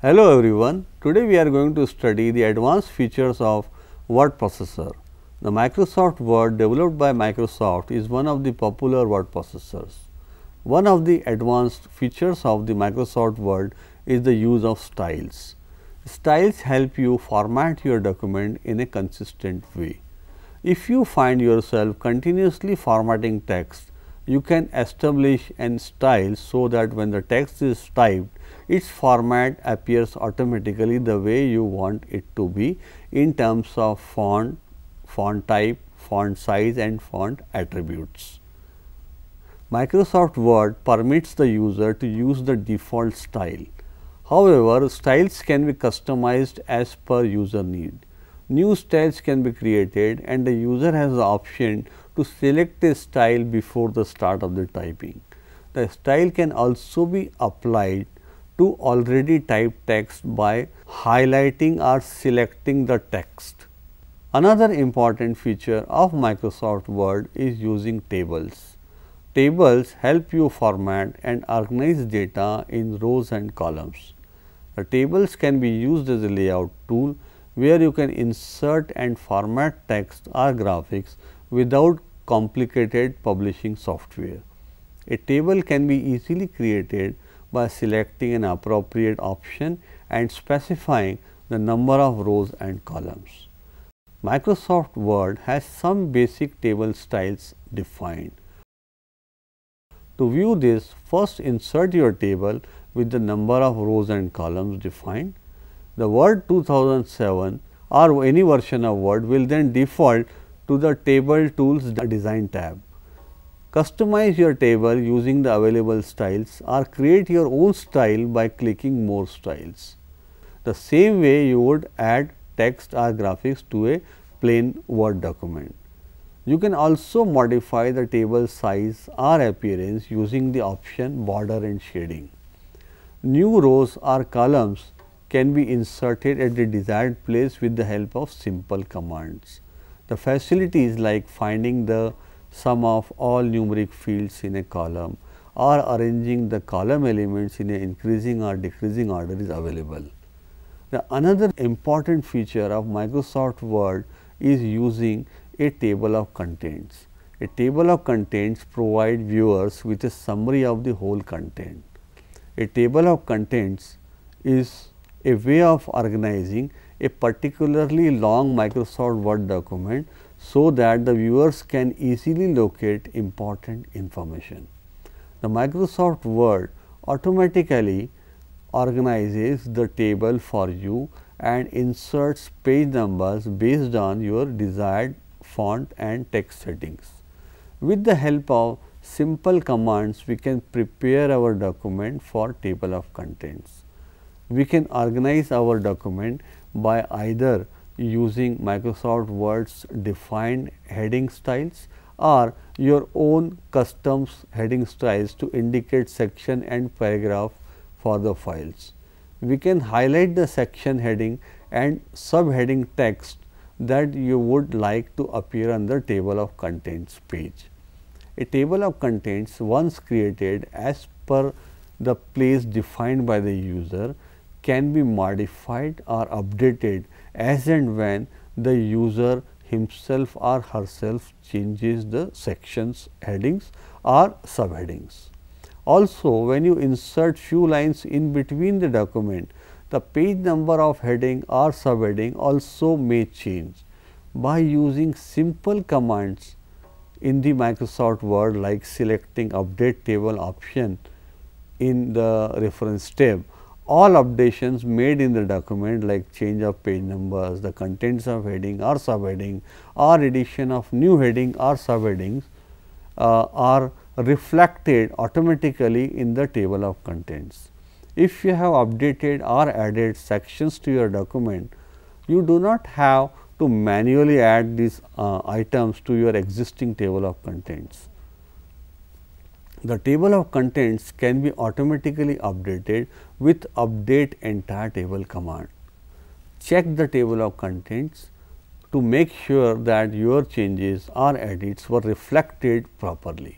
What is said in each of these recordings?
Hello everyone, today we are going to study the advanced features of word processor. The Microsoft Word developed by Microsoft is one of the popular word processors. One of the advanced features of the Microsoft Word is the use of styles. Styles help you format your document in a consistent way. If you find yourself continuously formatting text, you can establish an style so that when the text is typed, its format appears automatically the way you want it to be in terms of font, font type, font size and font attributes. Microsoft Word permits the user to use the default style. However, styles can be customized as per user need. New styles can be created and the user has the option to select a style before the start of the typing. The style can also be applied to already typed text by highlighting or selecting the text. Another important feature of Microsoft Word is using tables. Tables help you format and organize data in rows and columns. The tables can be used as a layout tool where you can insert and format text or graphics without complicated publishing software. A table can be easily created by selecting an appropriate option and specifying the number of rows and columns. Microsoft Word has some basic table styles defined. To view this, first insert your table with the number of rows and columns defined. The Word 2007 or any version of Word will then default to the Table Tools Design tab. Customize your table using the available styles or create your own style by clicking More Styles. The same way you would add text or graphics to a plain Word document. You can also modify the table size or appearance using the option Border and Shading. New rows or columns can be inserted at the desired place with the help of simple commands. The facilities like finding the sum of all numeric fields in a column or arranging the column elements in an increasing or decreasing order is available. The another important feature of Microsoft Word is using a table of contents. A table of contents provides viewers with a summary of the whole content. A table of contents is a way of organizing a particularly long Microsoft Word document so that the viewers can easily locate important information. The Microsoft Word automatically organizes the table for you and inserts page numbers based on your desired font and text settings. With the help of simple commands, we can prepare our document for table of contents. We can organize our document by either using Microsoft Word's defined heading styles or your own custom heading styles to indicate section and paragraph for the files. We can highlight the section heading and subheading text that you would like to appear on the table of contents page. A table of contents once created as per the place defined by the user can be modified or updated as and when the user himself or herself changes the sections, headings or subheadings. Also, when you insert few lines in between the document, the page number of heading or subheading also may change. By using simple commands in the Microsoft Word like selecting update table option in the reference tab, all updations made in the document like change of page numbers, the contents of heading or subheading or addition of new heading or subheadings are reflected automatically in the table of contents. If you have updated or added sections to your document, you do not have to manually add these items to your existing table of contents. The table of contents can be automatically updated with update entire table command. Check the table of contents to make sure that your changes or edits were reflected properly.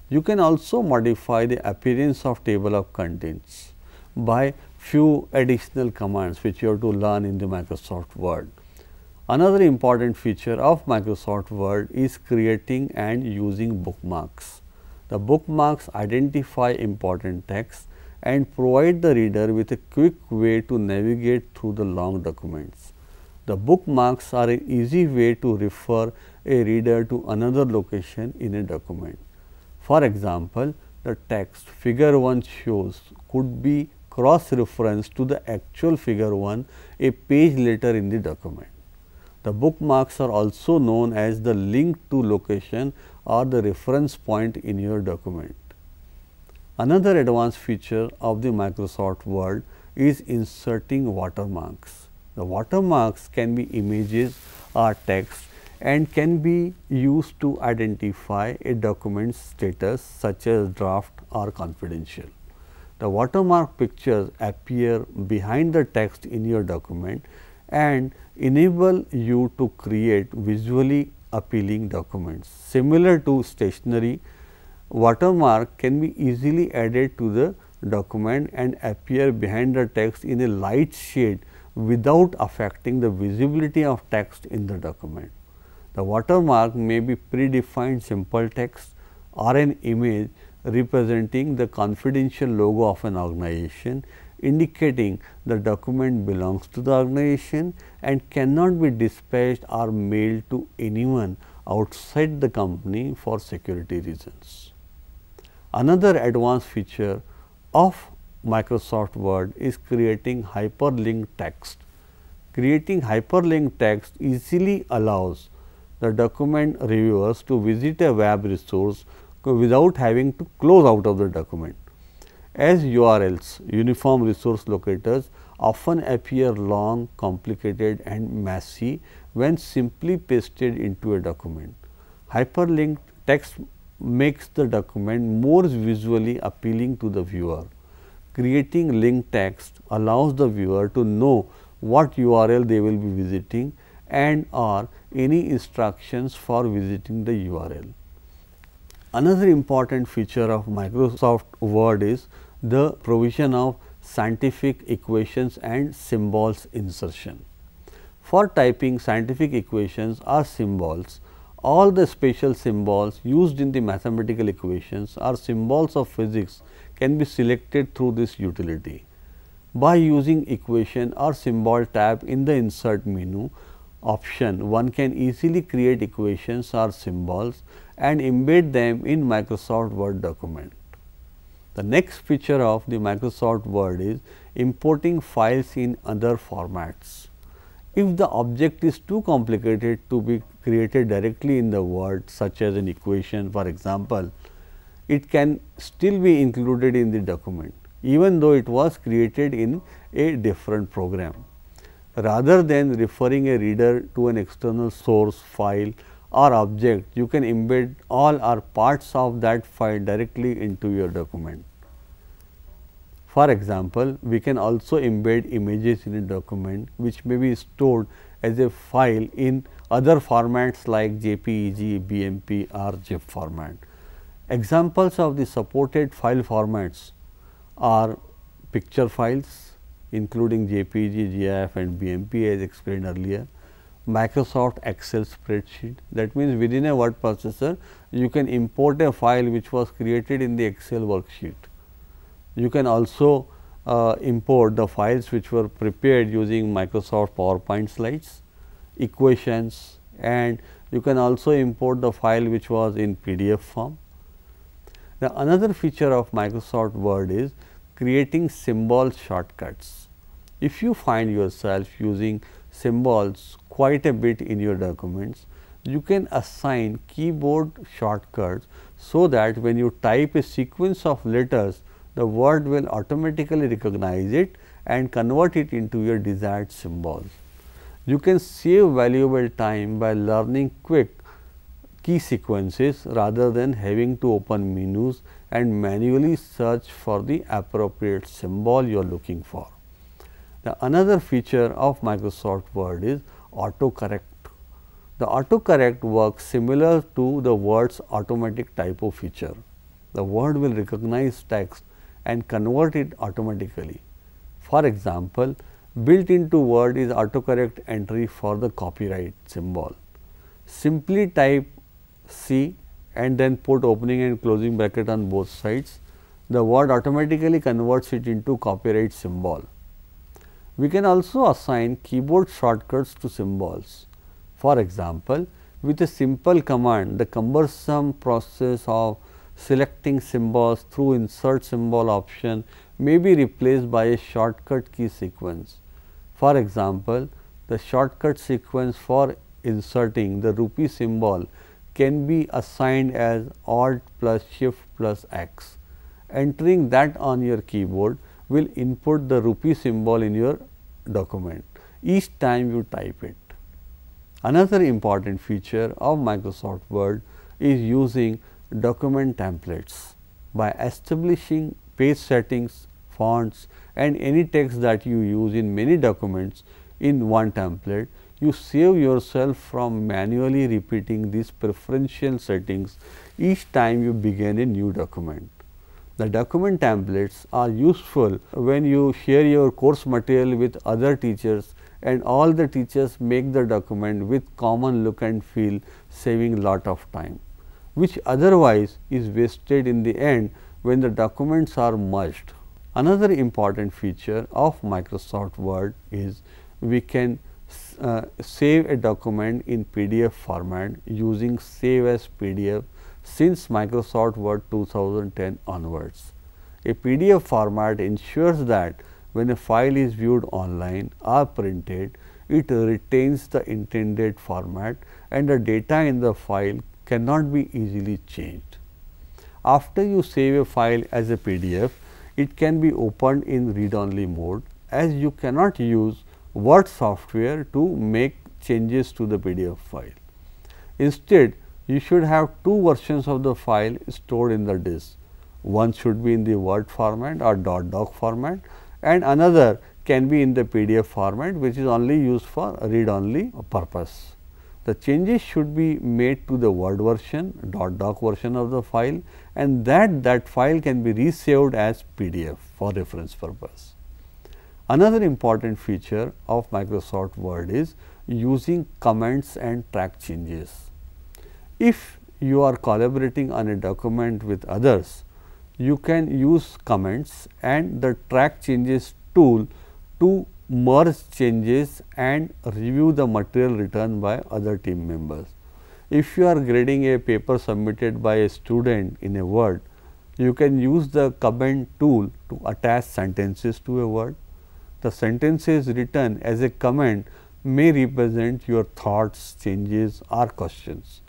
You can also modify the appearance of table of contents by few additional commands which you have to learn in the Microsoft Word. Another important feature of Microsoft Word is creating and using bookmarks. The bookmarks identify important text and provide the reader with a quick way to navigate through the long documents. The bookmarks are an easy way to refer a reader to another location in a document. For example, the text figure 1 shows could be cross-referenced to the actual figure 1 a page later in the document. The bookmarks are also known as the link to location or the reference point in your document. Another advanced feature of the Microsoft Word is inserting watermarks. The watermarks can be images or text and can be used to identify a document's status such as draft or confidential. The watermark pictures appear behind the text in your document and enable you to create visually appealing documents. Similar to stationery, watermark can be easily added to the document and appear behind the text in a light shade without affecting the visibility of text in the document. The watermark may be predefined simple text or an image representing the confidential logo of an organization, indicating the document belongs to the organization and cannot be dispatched or mailed to anyone outside the company for security reasons. Another advanced feature of Microsoft Word is creating hyperlink text. Creating hyperlink text easily allows the document reviewers to visit a web resource without having to close out of the document. As URLs, uniform resource locators, often appear long, complicated and messy when simply pasted into a document. Hyperlinked text makes the document more visually appealing to the viewer. Creating linked text allows the viewer to know what URL they will be visiting and or any instructions for visiting the URL. Another important feature of Microsoft Word is the provision of scientific equations and symbols insertion. For typing scientific equations or symbols, all the special symbols used in the mathematical equations or symbols of physics can be selected through this utility. By using equation or symbol tab in the insert menu option, one can easily create equations or symbols and embed them in Microsoft Word document. The next feature of the Microsoft Word is importing files in other formats. If the object is too complicated to be created directly in the Word, such as an equation for example, it can still be included in the document even though it was created in a different program. Rather than referring a reader to an external source file or object, you can embed all or parts of that file directly into your document. For example, we can also embed images in a document which may be stored as a file in other formats like JPEG, BMP or GIF format. Examples of the supported file formats are picture files including JPEG, GIF and BMP as explained earlier, Microsoft Excel spreadsheet, that means within a word processor you can import a file which was created in the Excel worksheet. You can also import the files which were prepared using Microsoft PowerPoint slides, equations, and you can also import the file which was in PDF form. The another feature of Microsoft Word is creating symbol shortcuts. If you find yourself using symbols quite a bit in your documents, you can assign keyboard shortcuts so that when you type a sequence of letters, the Word will automatically recognize it and convert it into your desired symbols. You can save valuable time by learning quick key sequences rather than having to open menus and manually search for the appropriate symbol you are looking for. The another feature of Microsoft Word is autocorrect. The autocorrect works similar to the Word's automatic typo feature. The Word will recognize text and convert it automatically. For example, built into Word is autocorrect entry for the copyright symbol. Simply type C and then put opening and closing bracket on both sides. The Word automatically converts it into copyright symbol. We can also assign keyboard shortcuts to symbols. For example, with a simple command, the cumbersome process of selecting symbols through insert symbol option may be replaced by a shortcut key sequence. For example, the shortcut sequence for inserting the rupee symbol can be assigned as Alt plus Shift plus X. Entering that on your keyboard will input the rupee symbol in your document each time you type it. Another important feature of Microsoft Word is using document templates. By establishing page settings, fonts and any text that you use in many documents in one template, you save yourself from manually repeating these preferential settings each time you begin a new document. The document templates are useful when you share your course material with other teachers and all the teachers make the document with common look and feel, saving lot of time, which otherwise is wasted in the end when the documents are merged. Another important feature of Microsoft Word is we can save a document in PDF format using Save as PDF since Microsoft Word 2010 onwards. A PDF format ensures that when a file is viewed online or printed, it retains the intended format and the data in the file cannot be easily changed. After you save a file as a PDF, it can be opened in read-only mode, as you cannot use Word software to make changes to the PDF file. Instead, you should have two versions of the file stored in the disk. One should be in the Word format or .doc format and another can be in the PDF format, which is only used for read-only purpose. The changes should be made to the Word version, .doc version of the file, and that file can be resaved as PDF for reference purpose. Another important feature of Microsoft Word is using comments and track changes. If you are collaborating on a document with others, you can use comments and the track changes tool to merge changes and review the material written by other team members. If you are grading a paper submitted by a student in a Word, you can use the comment tool to attach sentences to a word. The sentences written as a comment may represent your thoughts, changes or questions.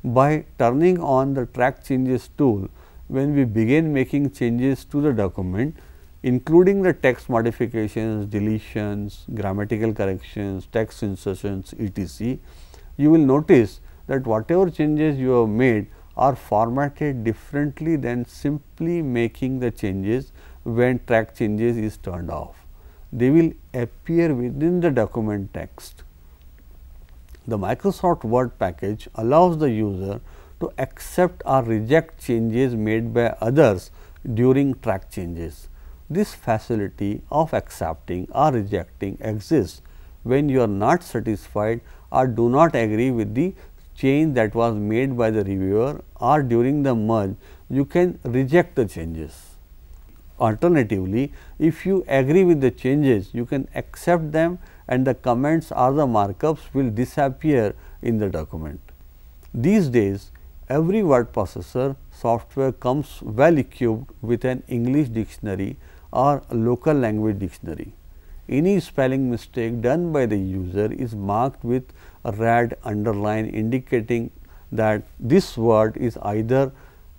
By turning on the track changes tool, when we begin making changes to the document, including the text modifications, deletions, grammatical corrections, text insertions, etc., you will notice that whatever changes you have made are formatted differently than simply making the changes when track changes is turned off. They will appear within the document text. The Microsoft Word package allows the user to accept or reject changes made by others during track changes. This facility of accepting or rejecting exists when you are not satisfied or do not agree with the change that was made by the reviewer, or during the merge you can reject the changes. Alternatively, if you agree with the changes, you can accept them and the comments or the markups will disappear in the document. These days, every word processor software comes well equipped with an English dictionary or local language dictionary. Any spelling mistake done by the user is marked with a red underline indicating that this word is either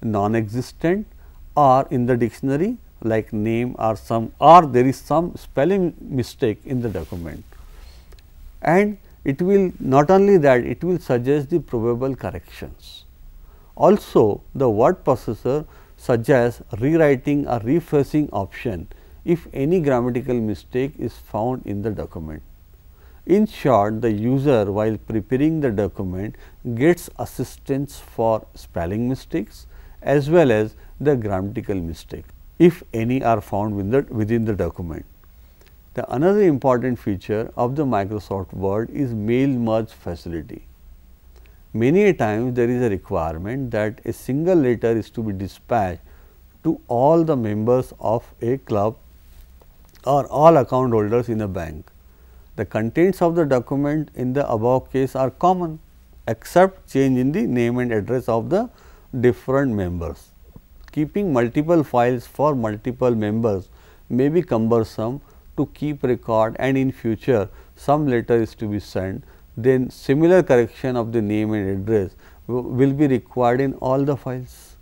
non-existent or in the dictionary like name or there is some spelling mistake in the document. And it will not only that, it will suggest the probable corrections. Also, the word processor suggests rewriting or rephrasing option if any grammatical mistake is found in the document. In short, the user while preparing the document gets assistance for spelling mistakes as well as the grammatical mistake if any are found within the document. The another important feature of the Microsoft Word is mail merge facility. Many a times there is a requirement that a single letter is to be dispatched to all the members of a club or all account holders in a bank. The contents of the document in the above case are common, except change in the name and address of the different members. Keeping multiple files for multiple members may be cumbersome to keep record, and in future some letter is to be sent, then similar correction of the name and address will be required in all the files.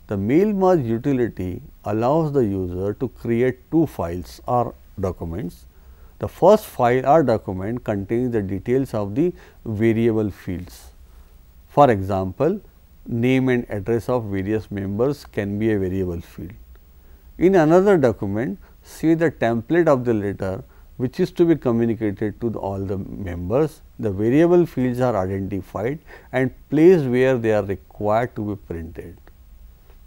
The mail merge utility allows the user to create two files or documents. The first file or document contains the details of the variable fields. For example, name and address of various members can be a variable field. In another document, see the template of the letter which is to be communicated to all the members. The variable fields are identified and placed where they are required to be printed.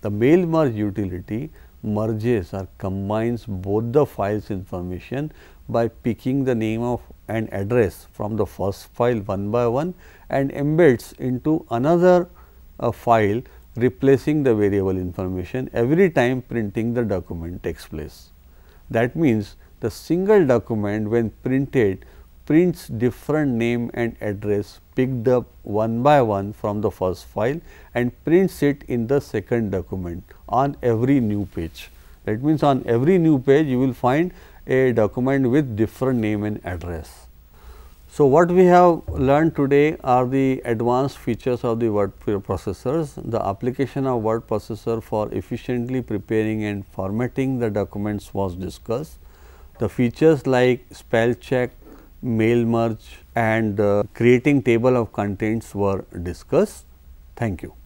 The mail merge utility merges or combines both the files information by picking the name of and address from the first file one by one and embeds into another file, replacing the variable information every time printing the document takes place. That means, the single document when printed prints different name and address picked up one by one from the first file and prints it in the second document on every new page. That means, on every new page you will find a document with different name and address. So, what we have learned today are the advanced features of the word processors. The application of word processor for efficiently preparing and formatting the documents was discussed. The features like spell check, mail merge and creating table of contents were discussed. Thank you.